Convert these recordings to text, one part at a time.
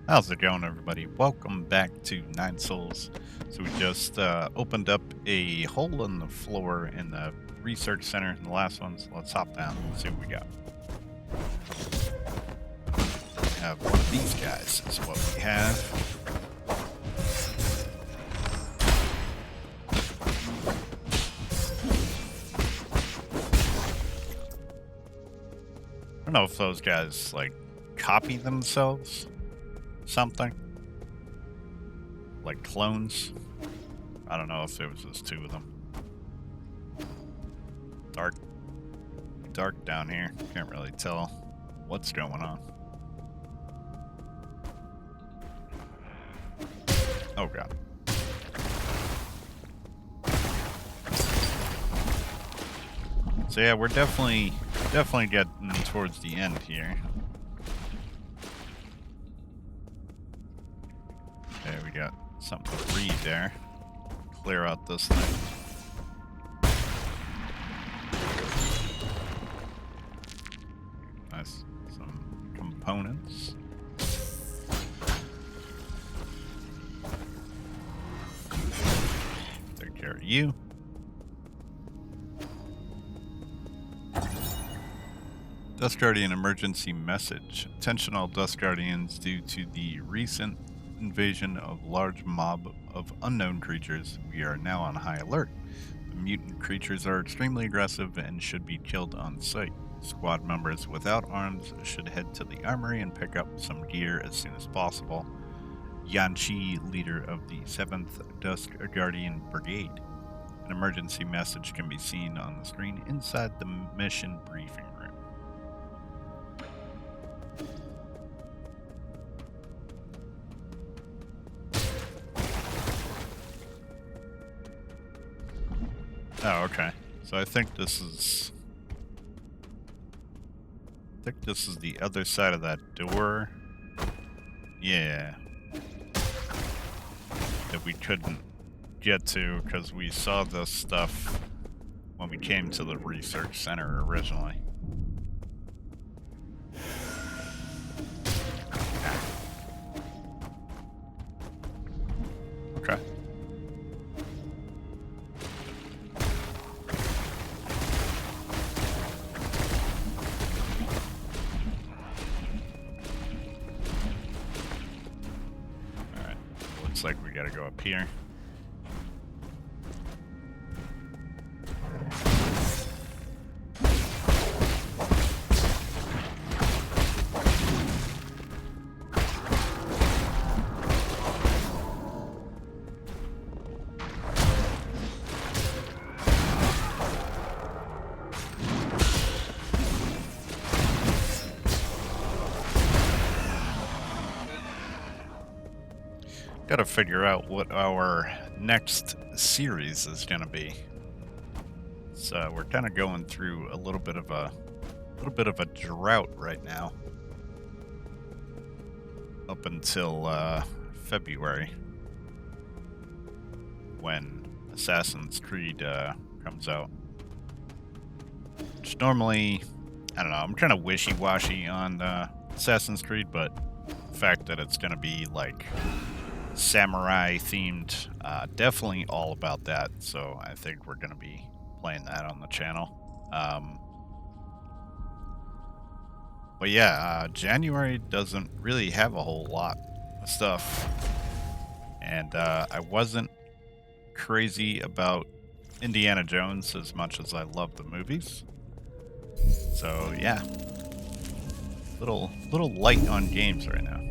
How's it going, everybody? Welcome back to Nine Souls. So we just opened up a hole in the floor in the research center in the last one, so let's hop down and see what we got. We have one of these guys is what we have. I don't know if those guys, like, copy themselves, something. Like clones. I don't know if there was just two of them. Dark down here. Can't really tell what's going on. Oh god. So yeah, we're definitely getting towards the end here. Okay, we got something to read there. Clear out this thing. Nice. Some components. Take care of you. Dust Guardian emergency message. Attention all Dust Guardians, due to the recent invasion of large mob of unknown creatures, we are now on high alert. The mutant creatures are extremely aggressive and should be killed on sight. Squad members without arms should head to the armory and pick up some gear as soon as possible. Yanchi, leader of the 7th Dust Guardian Brigade. An emergency message can be seen on the screen inside the mission briefing room. Oh, okay. So I think this is the other side of that door. Yeah. That we couldn't get to because we saw this stuff when we came to the research center originally. Okay. Alright. Looks like we gotta go up here. Gotta figure out what our next series is gonna be. So we're kind of going through a little bit of a drought right now, up until February, when Assassin's Creed comes out. Which normally, I don't know, I'm kind of wishy-washy on Assassin's Creed, but the fact that it's gonna be like samurai themed, definitely all about that. So I think we're gonna be playing that on the channel. But yeah, January doesn't really have a whole lot of stuff, and I wasn't crazy about Indiana Jones as much as I love the movies. So yeah, little light on games right now.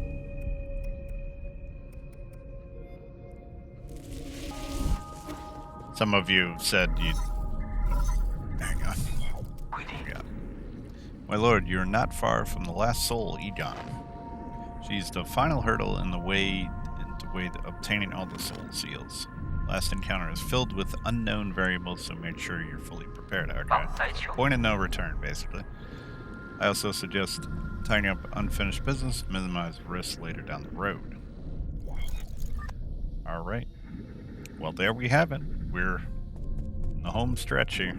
Some of you said you'd... Hang on. Yeah. My lord, you are not far from the last soul, Egon. She's the final hurdle in the way to obtaining all the soul seals. Last encounter is filled with unknown variables, so make sure you're fully prepared. Okay. Point of no return, basically. I also suggest tying up unfinished business to minimize risks later down the road. Alright. Well, there we have it. We're in the home stretch here.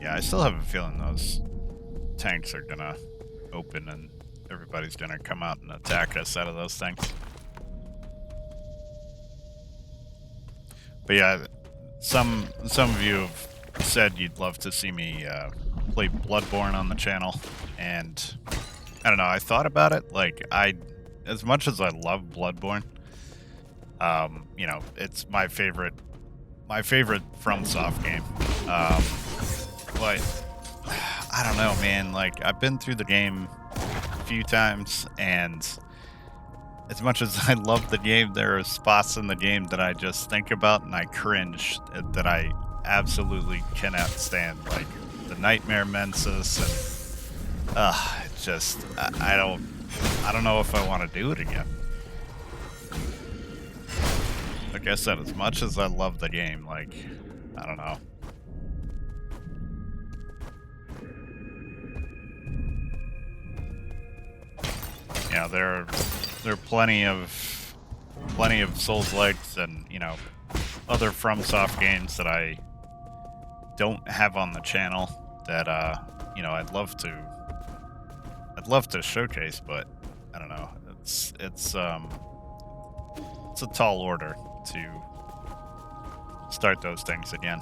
Yeah, I still have a feeling those tanks are gonna open and everybody's gonna come out and attack us out of those things. But yeah, some of you have said you'd love to see me play Bloodborne on the channel, and I don't know, I thought about it. Like, as much as I love Bloodborne, you know, it's my favorite FromSoft game. But I don't know, man. Like, I've been through the game a few times, and as much as I love the game, there are spots in the game that I just think about and I cringe, that I absolutely cannot stand, like the Nightmare Mensis, and it's just I don't know if I want to do it again. Like I said, as much as I love the game, like, I don't know. Yeah, there are plenty of Souls-likes and, you know, other FromSoft games that I don't have on the channel that you know, I'd love to showcase, but I don't know. It's a tall order to start those things again.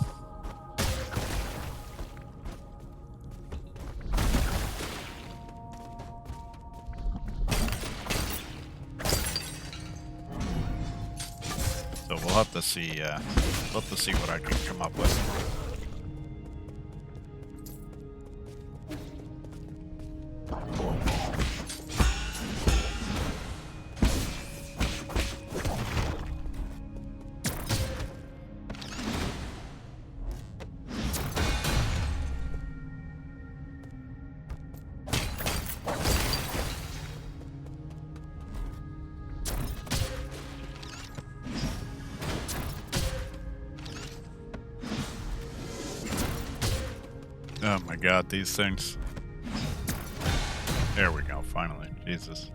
So we'll have to see what I can come up with. Oh my god, these things. There we go, finally. Jesus.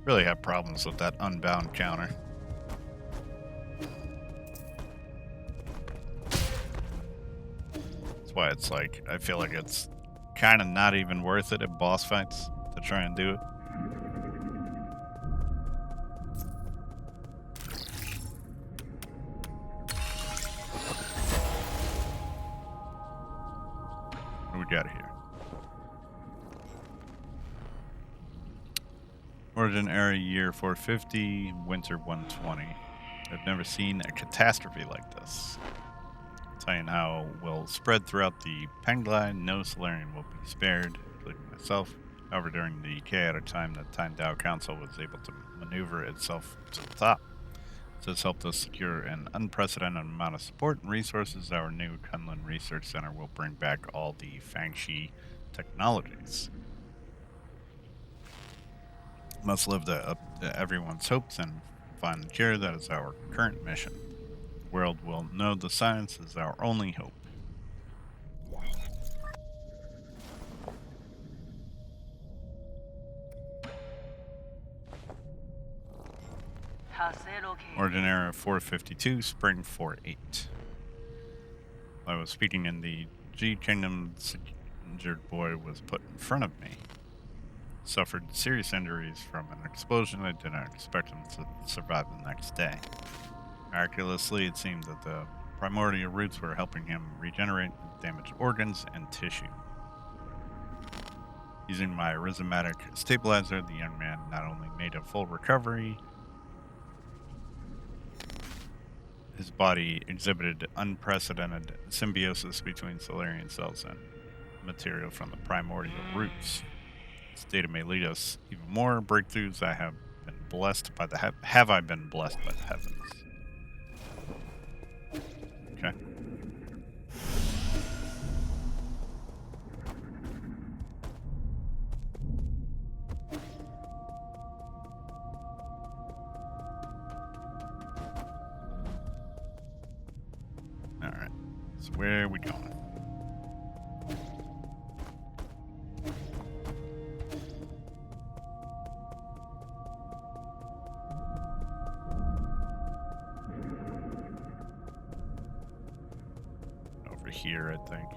Really have problems with that unbound counter. That's why it's like, I feel like it's kind of not even worth it at boss fights to try and do it. What do we got here? Origin era year 450, winter 120. I've never seen a catastrophe like this. Saying how will spread throughout the Penglai, no Solarian will be spared, including myself. However, during the chaotic time, the Tiandao Council was able to maneuver itself to the top. This has helped us secure an unprecedented amount of support and resources. Our new Kunlun Research Center will bring back all the Fangshi technologies. Must live up to everyone's hopes and find the cure. That is our current mission. The world will know the science is our only hope. Origin era 452, spring 48. While I was speaking in the G Kingdom, the injured boy was put in front of me. Suffered serious injuries from an explosion. I did not expect him to survive the next day. Miraculously, it seemed that the primordial roots were helping him regenerate damaged organs and tissue. Using my rhizomatic stabilizer, the young man not only made a full recovery, his body exhibited unprecedented symbiosis between Solarian cells and material from the primordial roots. This data may lead us even more breakthroughs. I have been blessed by the have I been blessed by the heavens? Okay. All right. So where are we going? Here, I think.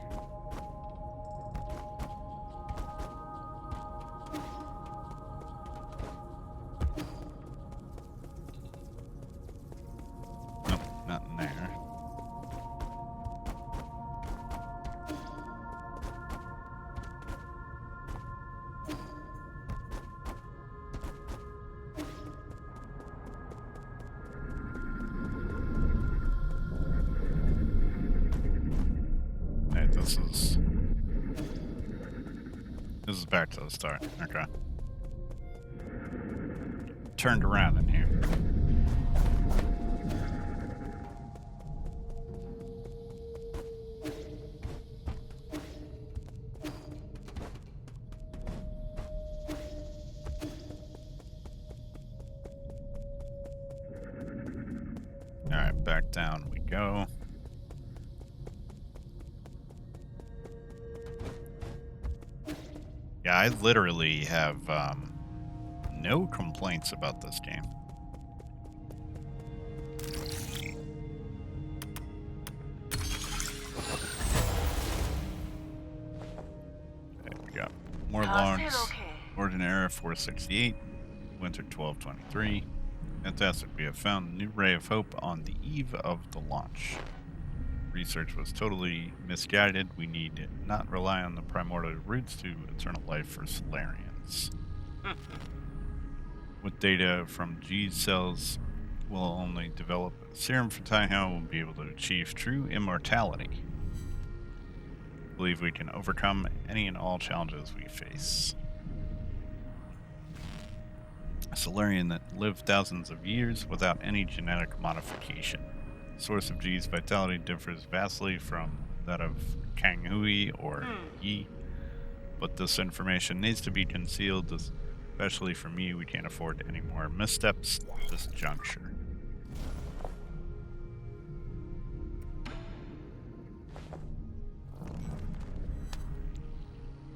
This is back to the start. Okay. Turned around in here. Alright, back down we go. Yeah, I literally have no complaints about this game. Okay, we got more logs. Ordinary 468, Winter 1223. Fantastic, we have found a new ray of hope on the eve of the launch. Research was totally misguided. We need not rely on the primordial roots to eternal life for Solarians. With data from G's cells, we'll only develop a serum for Tiandao and will be able to achieve true immortality. I believe we can overcome any and all challenges we face. A Solarian that lived thousands of years without any genetic modification. The source of G's vitality differs vastly from that of Kang Hui or Yi, but this information needs to be concealed, especially from you. We can't afford any more missteps at this juncture.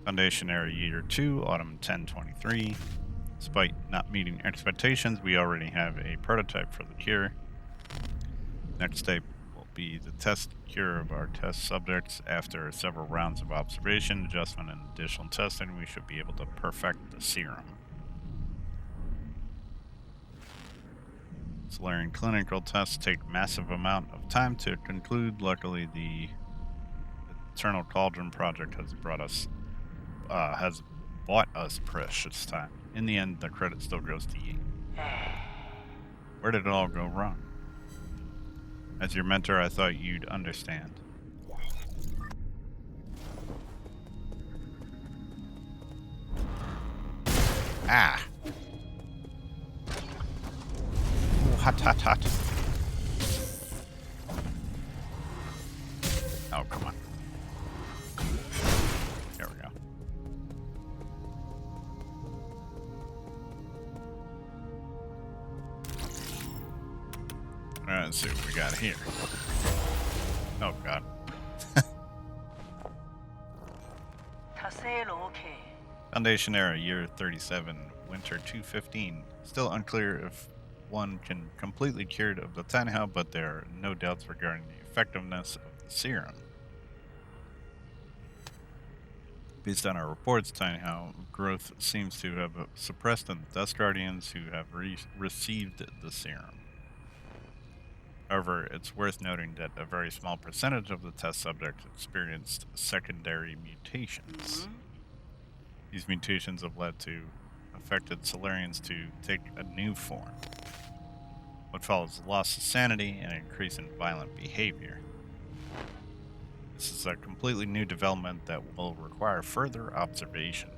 Foundation Era Year 2, Autumn 1023. Despite not meeting expectations, we already have a prototype for the cure. Next step will be the test cure of our test subjects. After several rounds of observation, adjustment, and additional testing, we should be able to perfect the serum. Solarian clinical tests take massive amount of time to conclude. Luckily, the Eternal Cauldron project has bought us precious time. In the end, the credit still goes to Yi. Where did it all go wrong? As your mentor, I thought you'd understand. Ah! Ooh, hot, hot, hot. Oh, come on. There we go. Let's see what we got here. Oh, God. Foundation Era, Year 37, Winter 215. Still unclear if one can completely cured of the Tiandao, but there are no doubts regarding the effectiveness of the serum. Based on our reports, Tiandao growth seems to have suppressed in the Dust Guardians who have received the serum. However, it's worth noting that a very small percentage of the test subjects experienced secondary mutations. These mutations have led to affected Solarians to take a new form. What follows is loss of sanity and an increase in violent behavior. This is a completely new development that will require further observation.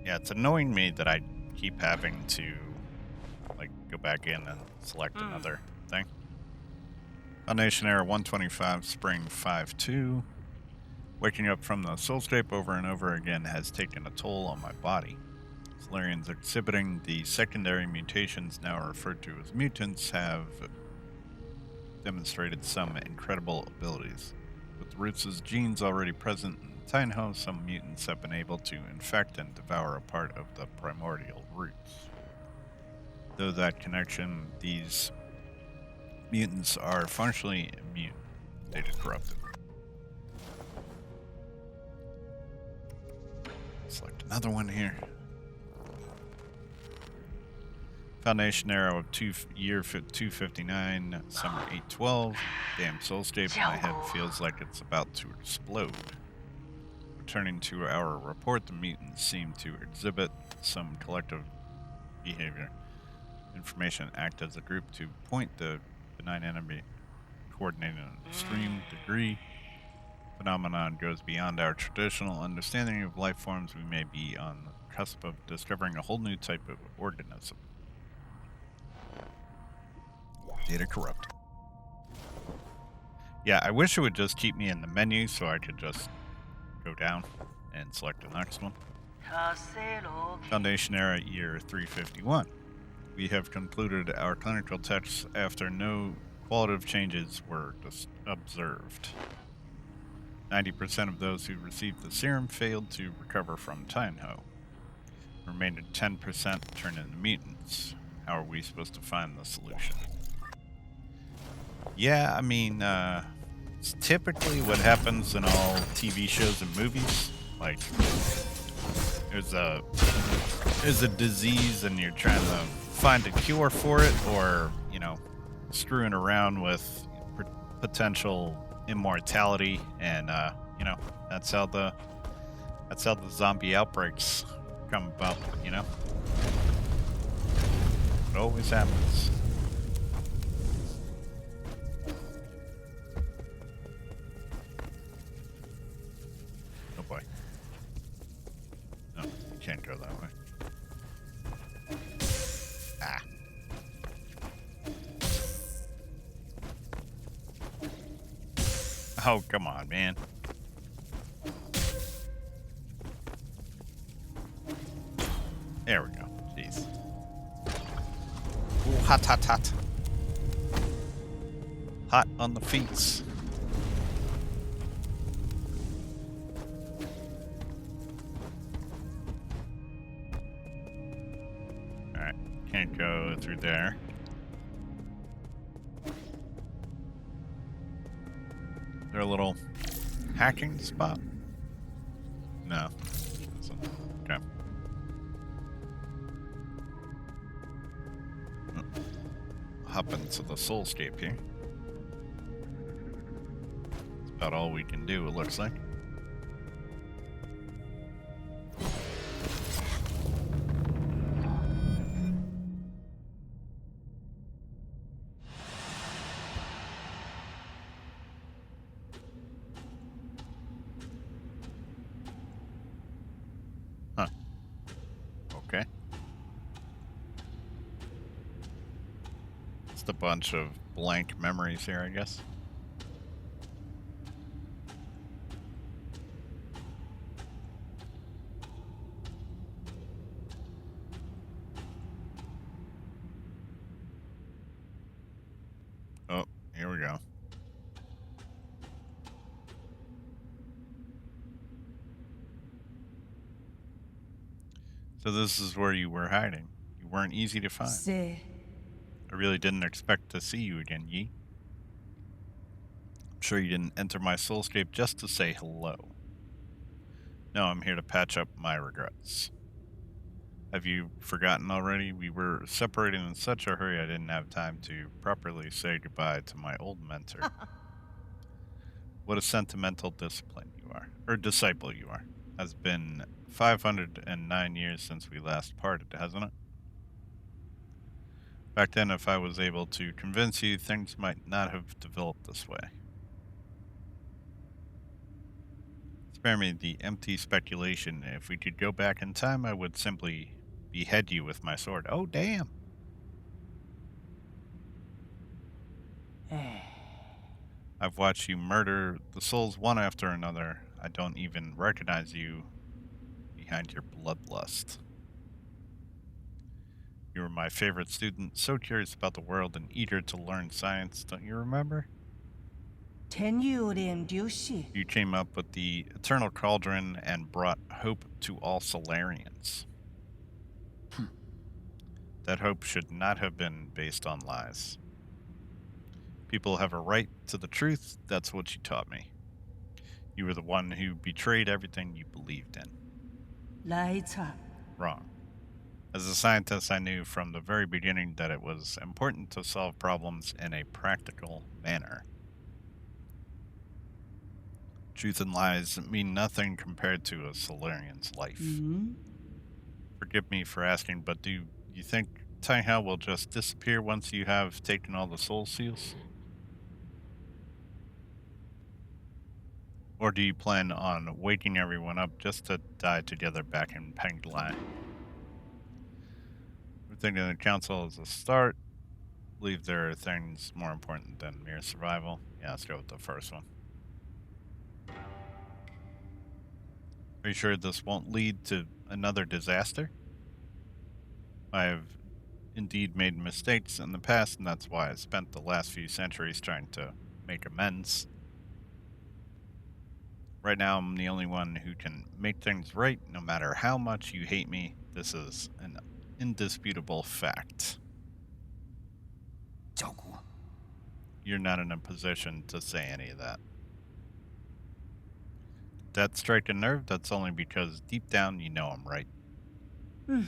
Yeah, it's annoying me that I keep having to go back in and select another thing. Foundation Era 125, Spring 5-2. Waking up from the soulscape over and over again has taken a toll on my body. Solarians exhibiting the secondary mutations, now referred to as mutants, have demonstrated some incredible abilities. With Roots' genes already present in Tiandao, some mutants have been able to infect and devour a part of the primordial roots. Though that connection, these mutants are functionally immune. Data corrupted. Select another one here. Foundation Arrow of Year 259, Summer 812. Damn soulscape, my head feels like it's about to explode. Returning to our report, the mutants seem to exhibit some collective behavior. Information act as a group to point the benign enemy coordinated in an extreme degree. Phenomenon goes beyond our traditional understanding of life forms. We may be on the cusp of discovering a whole new type of organism. Data corrupted. Yeah, I wish it would just keep me in the menu so I could just go down and select the next one. Foundation era year 351. We have concluded our clinical tests after no qualitative changes were observed. 90% of those who received the serum failed to recover from Tiandao. Remaining 10% turned into mutants. How are we supposed to find the solution? Yeah, I mean, it's typically what happens in all TV shows and movies. Like, there's a disease and you're trying to find a cure for it, or, you know, screwing around with potential immortality, and you know, that's how the zombie outbreaks come about, you know. It always happens. Oh boy. No, you can't go that way. Ah. Oh, come on, man. There we go. Jeez. Ooh, hot, hot, hot. Hot on the feet. Alright, can't go through there. Is there a little hacking spot? No. Okay. Hop into the soulscape here. That's about all we can do, it looks like. Huh. Okay. Just a bunch of blank memories here, I guess. Oh, here we go. So this is where you were hiding. You weren't easy to find. I really didn't expect to see you again, Yi. I'm sure you didn't enter my soulscape just to say hello. No, I'm here to patch up my regrets. Have you forgotten already? We were separated in such a hurry I didn't have time to properly say goodbye to my old mentor. What a sentimental discipline you are, or disciple you are. Has been 509 years since we last parted, hasn't it? Back then, if I was able to convince you, things might not have developed this way. Spare me the empty speculation. If we could go back in time, I would simply behead you with my sword. Oh, damn. I've watched you murder the souls one after another. I don't even recognize you behind your bloodlust. You were my favorite student, so curious about the world and eager to learn science, don't you remember? You came up with the Eternal Cauldron and brought hope to all Solarians. That hope should not have been based on lies. People have a right to the truth, that's what you taught me. You were the one who betrayed everything you believed in. Wrong. As a scientist, I knew from the very beginning that it was important to solve problems in a practical manner. Truth and lies mean nothing compared to a Solarian's life. Forgive me for asking, but do you think Taihao will just disappear once you have taken all the soul seals? Or do you plan on waking everyone up just to die together back in Penglai? We're thinking the council is a start. Believe there are things more important than mere survival. Yeah, let's go with the first one. Are you sure this won't lead to another disaster? I have indeed made mistakes in the past, and that's why I spent the last few centuries trying to make amends. Right now, I'm the only one who can make things right, no matter how much you hate me. This is an indisputable fact. 教姑， You're not in a position to say any of that. That strike a nerve, that's only because deep down you know I'm right. Are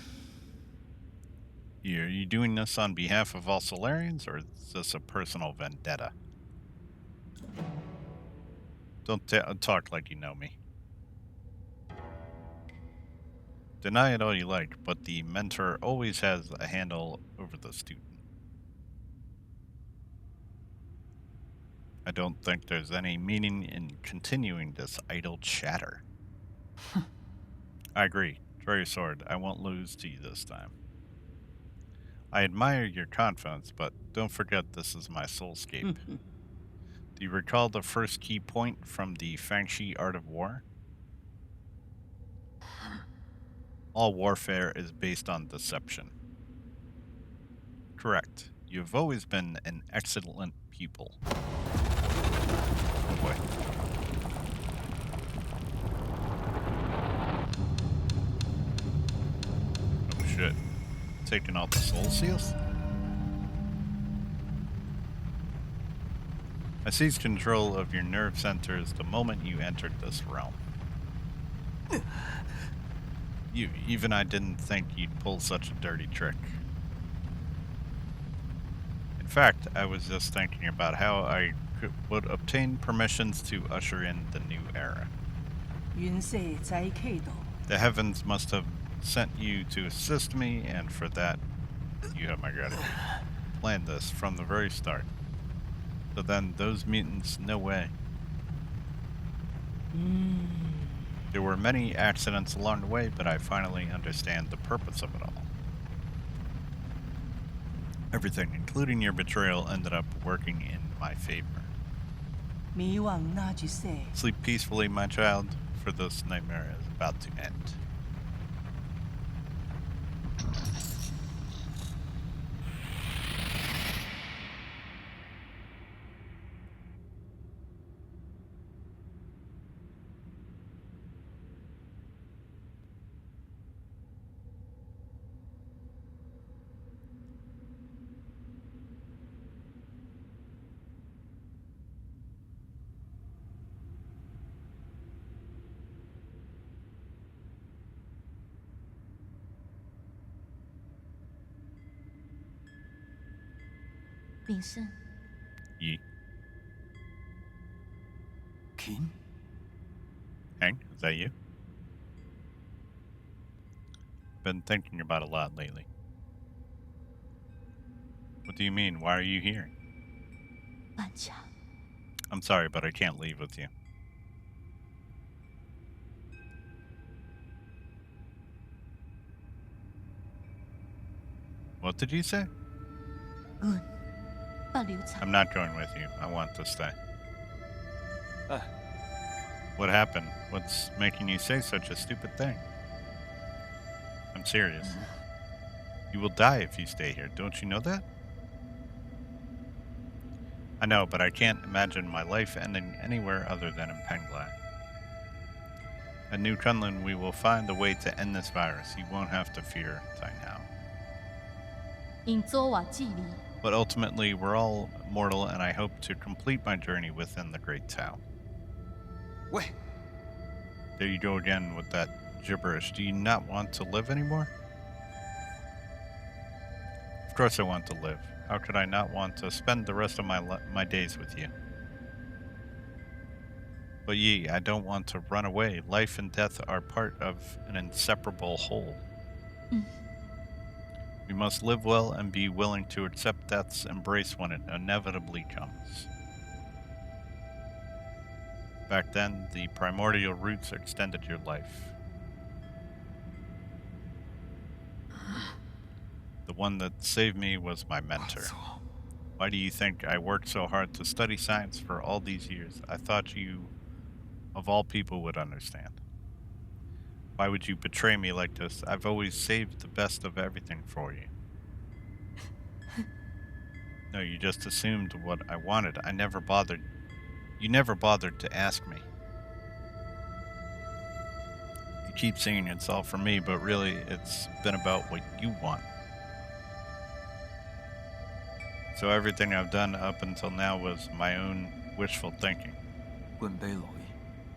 you doing this on behalf of all Solarians, or is this a personal vendetta? Don't talk like you know me. Deny it all you like, but the mentor always has a handle over the student. I don't think there's any meaning in continuing this idle chatter. I agree. Draw your sword. I won't lose to you this time. I admire your confidence, but don't forget this is my soulscape. Do you recall the first key point from the Fangshi Art of War? All warfare is based on deception. Correct. You've always been an excellent pupil. Oh boy. Oh shit. Taking out the soul seals? I seized control of your nerve centers the moment you entered this realm. Even I didn't think you'd pull such a dirty trick. In fact, I was just thinking about how I would obtain permissions to usher in the new era. 云世在启度， The heavens must have sent you to assist me, and for that, you have my gratitude. Planned this from the very start. But then, those mutants, no way. There were many accidents along the way, but I finally understand the purpose of it all. Everything, including your betrayal, ended up working in my favor. 迷惘那一世， Sleep peacefully, my child, for this nightmare is about to end. Yi. King? Hank, is that you? Been thinking about a lot lately. What do you mean? Why are you here? 半强， I'm sorry, but I can't leave with you. What did you say? 阮北流长 I'm not going with you. I want to stay. Ah. What happened? What's making you say such a stupid thing? I'm serious. You will die if you stay here. Don't you know that? I know, but I can't imagine my life ending anywhere other than in Penglai. At New Kunlun, we will find a way to end this virus. You won't have to fear Tiandao. 因做我距离， But ultimately, we're all mortal, and I hope to complete my journey within the Great Tao. 喂， There you go again with that gibberish. Do you not want to live anymore? Of course I want to live. How could I not want to spend the rest of my days with you? But Yi, I don't want to run away. Life and death are part of an inseparable whole. We must live well and be willing to accept death's embrace when it inevitably comes. Back then, the primordial roots extended your life. The one that saved me was my mentor. Why do you think I worked so hard to study science for all these years? I thought you, of all people, would understand. Why would you betray me like this? I've always saved the best of everything for you. No, you just assumed what I wanted. I never bothered. You never bothered to ask me. You keep saying it's all for me, but really it's been about what you want. So everything I've done up until now was my own wishful thinking.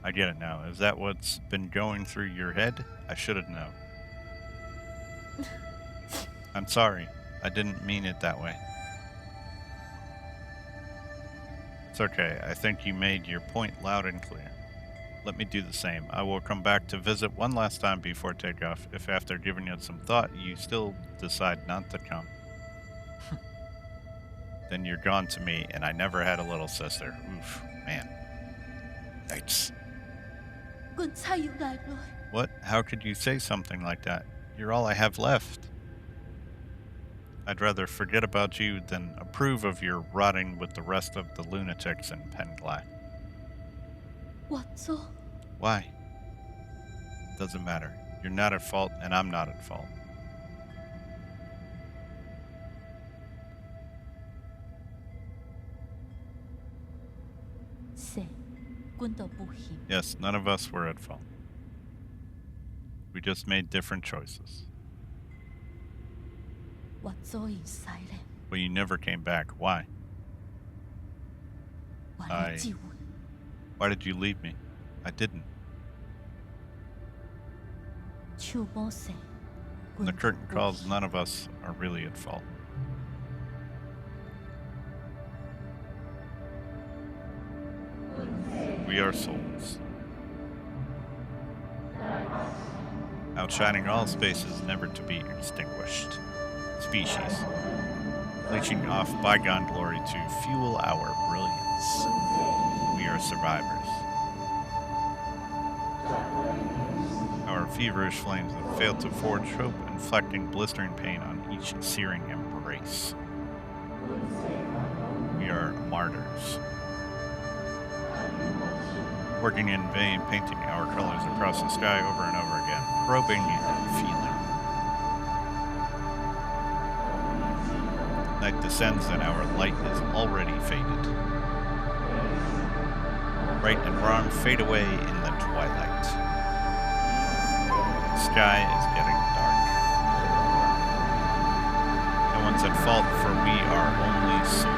I get it now. Is that what's been going through your head? I should have known. I'm sorry. I didn't mean it that way. It's okay. I think you made your point loud and clear. Let me do the same. I will come back to visit one last time before takeoff. If after giving it some thought, you still decide not to come, then you're gone to me, and I never had a little sister. Oof, man. Yikes. What? How could you say something like that? You're all I have left. I'd rather forget about you than approve of your rotting with the rest of the lunatics in Pengla. Why? Doesn't matter. You're not at fault, and I'm not at fault. Yes, none of us were at fault. We just made different choices. But you never came back. Why? Why did you leave me? I didn't. When the curtain calls, none of us are really at fault. We are souls, outshining all spaces, never to be extinguished. Species, leeching off bygone glory to fuel our brilliance. We are survivors. Our feverish flames have failed to forge hope, inflicting blistering pain on each searing embrace. We are martyrs, working in vain, painting our colors across the sky over and over again, probing and feeling. Night descends and our light is already faded. Right and wrong fade away in the twilight. The sky is getting dark. No one's at fault, for we are only souls.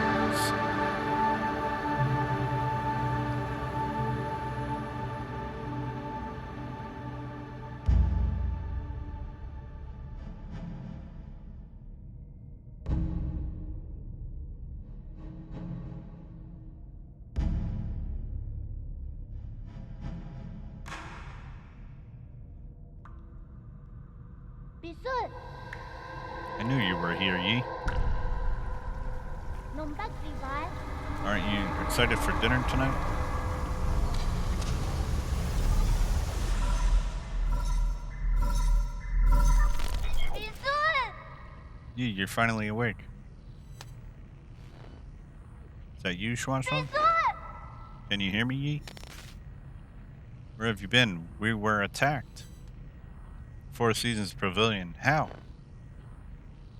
I knew you were here, Yi. Aren't you excited for dinner tonight? Yi, you're finally awake. Is that you, Schwanschwan? Can you hear me, Yi? Where have you been? We were attacked. Four Seasons Pavilion. How?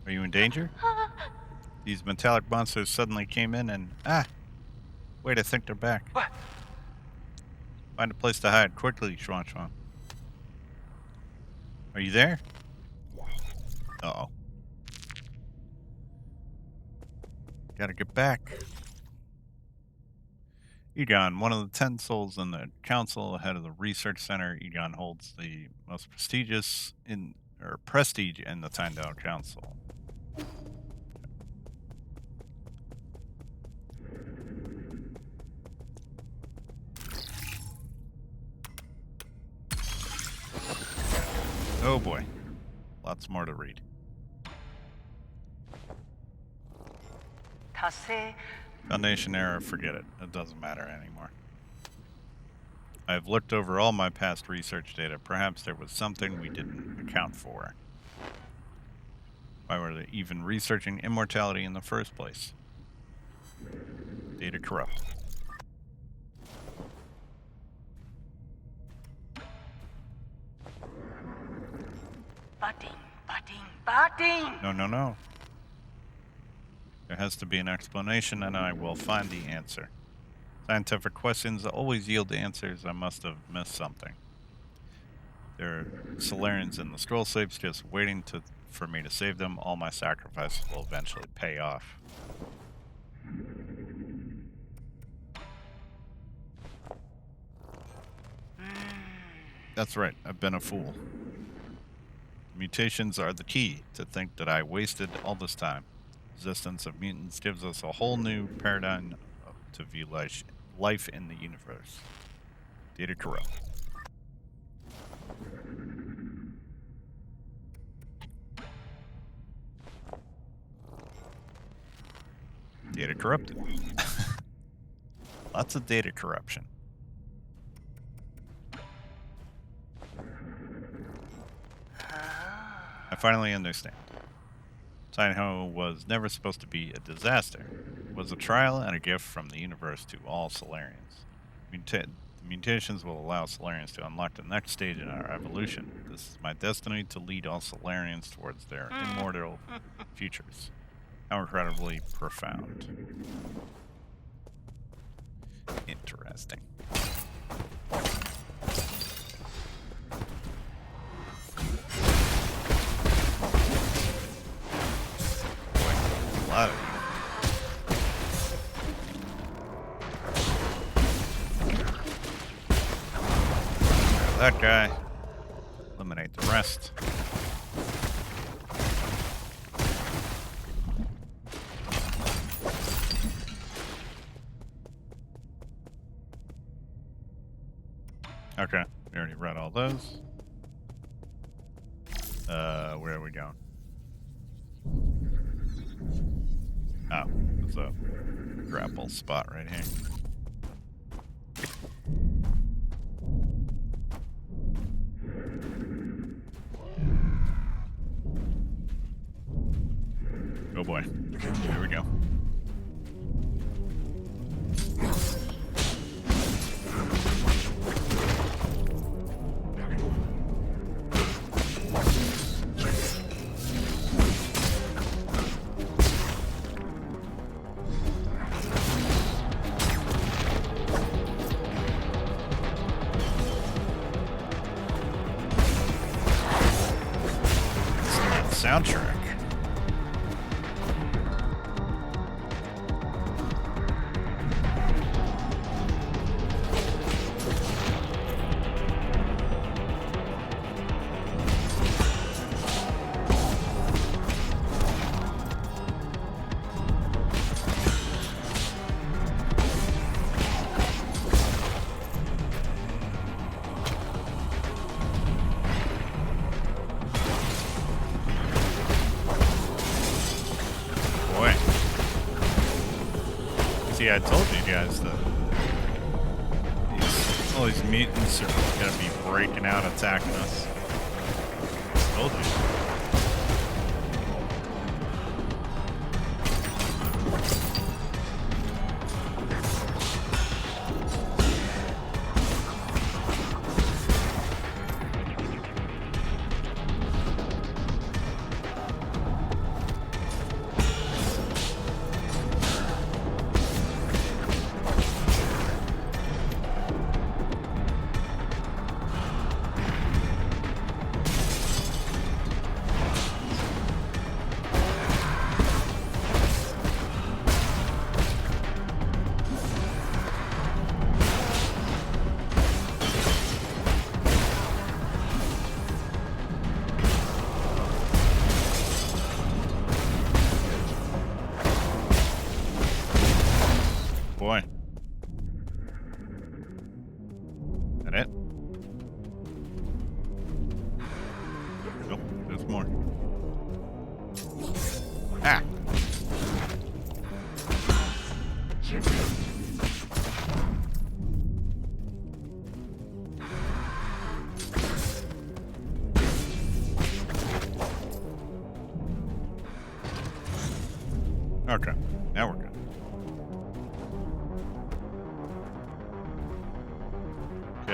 Are you in danger? These metallic monsters suddenly came in and... Wait, I think they're back. What? Find a place to hide. Quickly, Schwanschwan. Are you there? Uh-oh. Gotta get back. Egon, one of the 10 souls in the council, head of the research center. Egon holds the most prestige in the Tiandao Council. Oh boy. Lots more to read. Foundation error, forget it. It doesn't matter anymore. I've looked over all my past research data. Perhaps there was something we didn't account for. Why were they even researching immortality in the first place? Data corrupt. Batting! No. There has to be an explanation, and I will find the answer. Scientific questions always yield answers. I must have missed something. There are Solarians in the scroll safes just waiting for me to save them. All my sacrifices will eventually pay off. That's right, I've been a fool. Mutations are the key. To think that I wasted all this time. Existence of mutants gives us a whole new paradigm to view life in the universe. Data corrupt. Data corrupted. Lots of data corruption. I finally understand. Tiandao was never supposed to be a disaster. It was a trial and a gift from the universe to all Solarians. The mutations will allow Solarians to unlock the next stage in our evolution. This is my destiny to lead all Solarians towards their immortal futures. How incredibly profound. Interesting. A lot of you. That guy. Eliminate the rest. Okay, we already read all those. Where are we going? Oh, there's a grapple spot right here. Oh boy. Here we go. Soundtrack. See, I told you guys that all these mutants are gonna be breaking out, attacking us. Told you.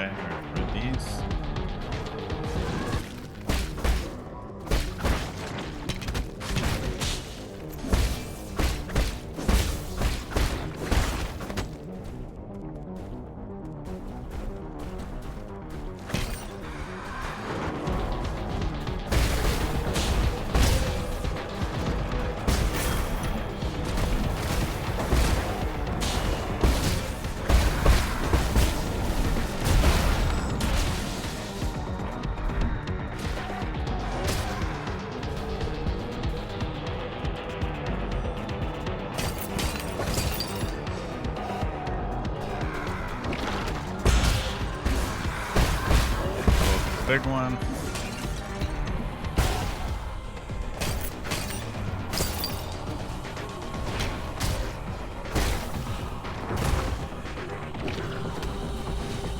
Okay, we read these. Big one.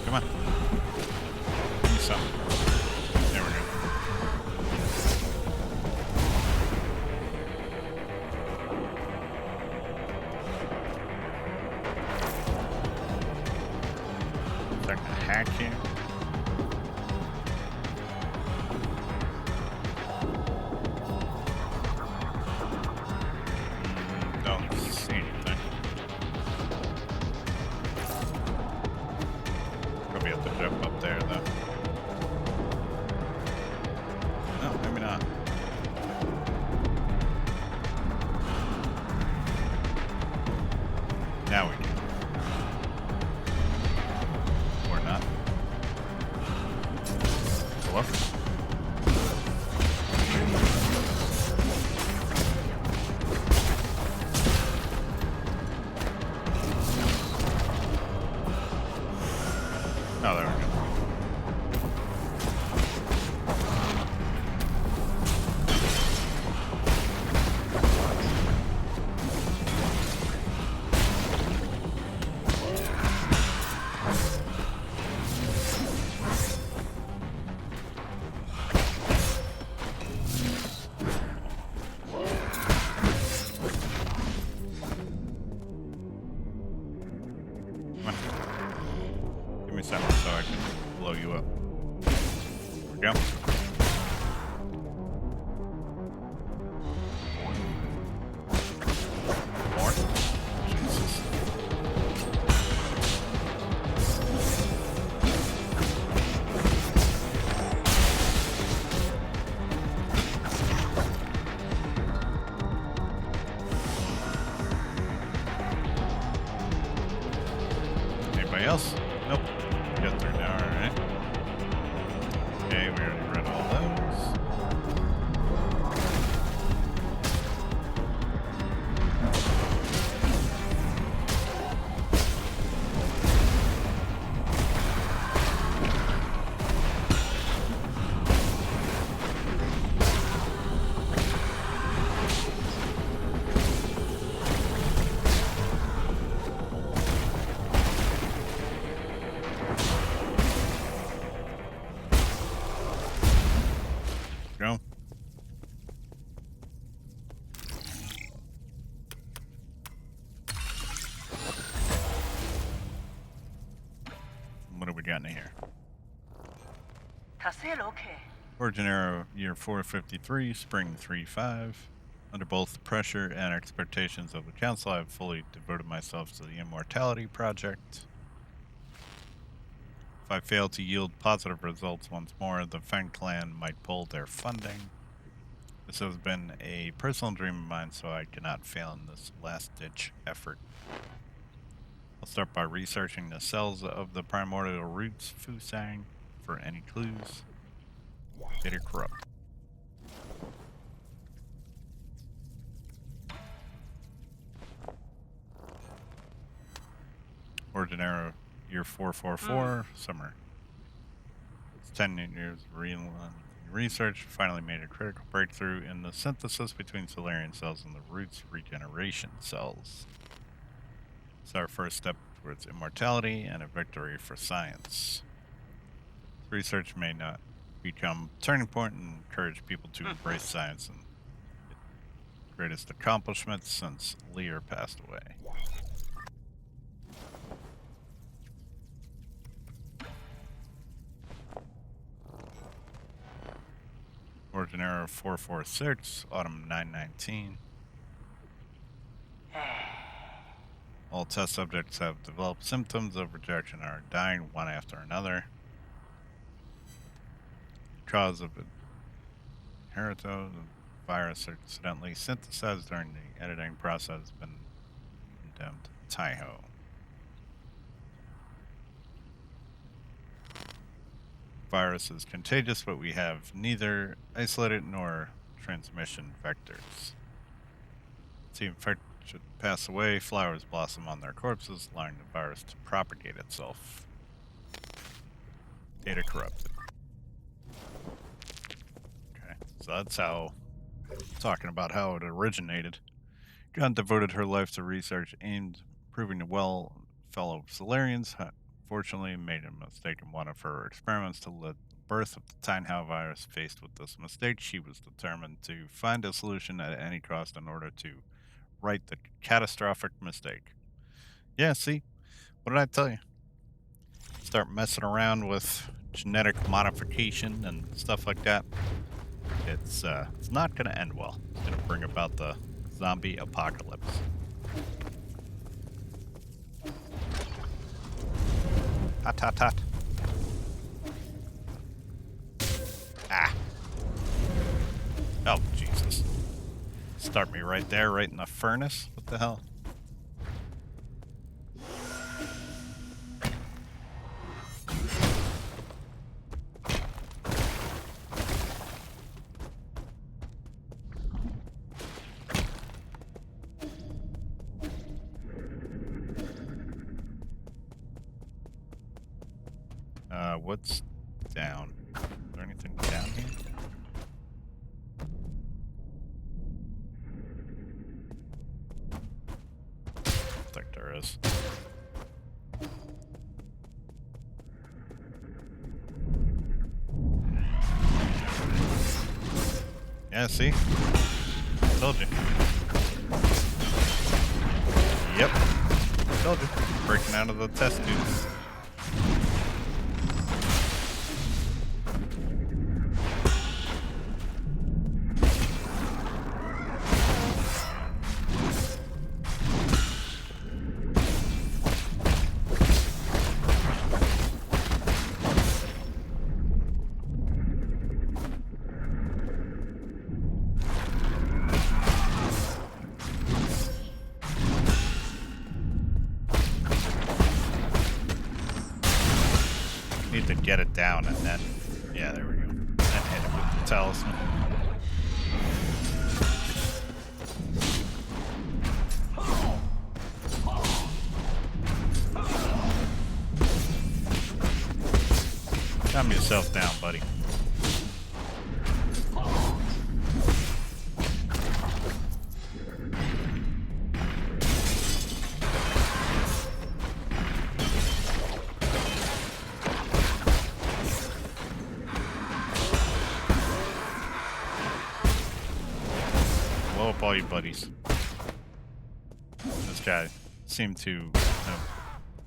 Come on. Give me some. There we go. Starting to hack here. Don't see anything. Probably have to jump up there though. No, maybe not. Now we can. Or not. Hello? Oh, there we go. Come on. Give me something so I can blow you up. There we go. More. Jesus. Anybody else? Nope. Got through now, alright. Okay, we already read all those. Go. What have we got in here? Origin era year 453, spring 35. Under both the pressure and expectations of the council, I have fully devoted myself to the immortality project. If I fail to yield positive results once more, the Feng clan might pull their funding. This has been a personal dream of mine, so I cannot fail in this last-ditch effort. I'll start by researching the cells of the primordial roots Fusang for any clues. Data corrupt. Origin era year 444, summer. It's 10 years of research finally made a critical breakthrough in the synthesis between Solarian cells and the roots regeneration cells. It's our first step towards immortality and a victory for science. Research may not become a turning point and encourage people to embrace science and its greatest accomplishments since Lear passed away. Origin error 446, autumn 919. All test subjects have developed symptoms of rejection and are dying one after another. Cause of inheritance, the virus accidentally synthesized during the editing process has been condemned. Taiho. Virus is contagious, but we have neither isolated nor transmission vectors. The infected should pass away, flowers blossom on their corpses, allowing the virus to propagate itself. Data corrupted. Okay, so that's how, talking about how it originated. Gun devoted her life to research aimed at proving to fellow Solarians. Fortunately, made a mistake in one of her experiments to lead the birth of the Tiandao virus. Faced with this mistake, she was determined to find a solution at any cost in order to right the catastrophic mistake. Yeah, see? What did I tell you? Start messing around with genetic modification and stuff like that. It's not going to end well. It's going to bring about the zombie apocalypse. Hot, hot, hot. Ah. Oh, Jesus. Start me right there, right in the furnace? What the hell? What's down? Is there anything down here? I think there is. Yeah, see? Told you. Yep. Told you. Breaking out of the test tubes. Need to get it down and then, yeah, there we go. Then hit it with the talisman. Calm yourself down, buddy. Blow up all your buddies. This guy seemed to have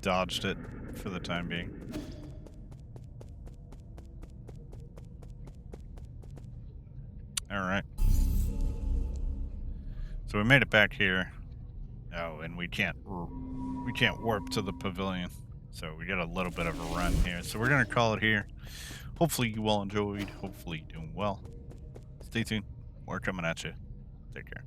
dodged it for the time being. Alright. So we made it back here. Oh, and we can't warp to the pavilion. So we got a little bit of a run here. So we're gonna call it here. Hopefully you all enjoyed. Hopefully you're doing well. Stay tuned. We're coming at you. Take care.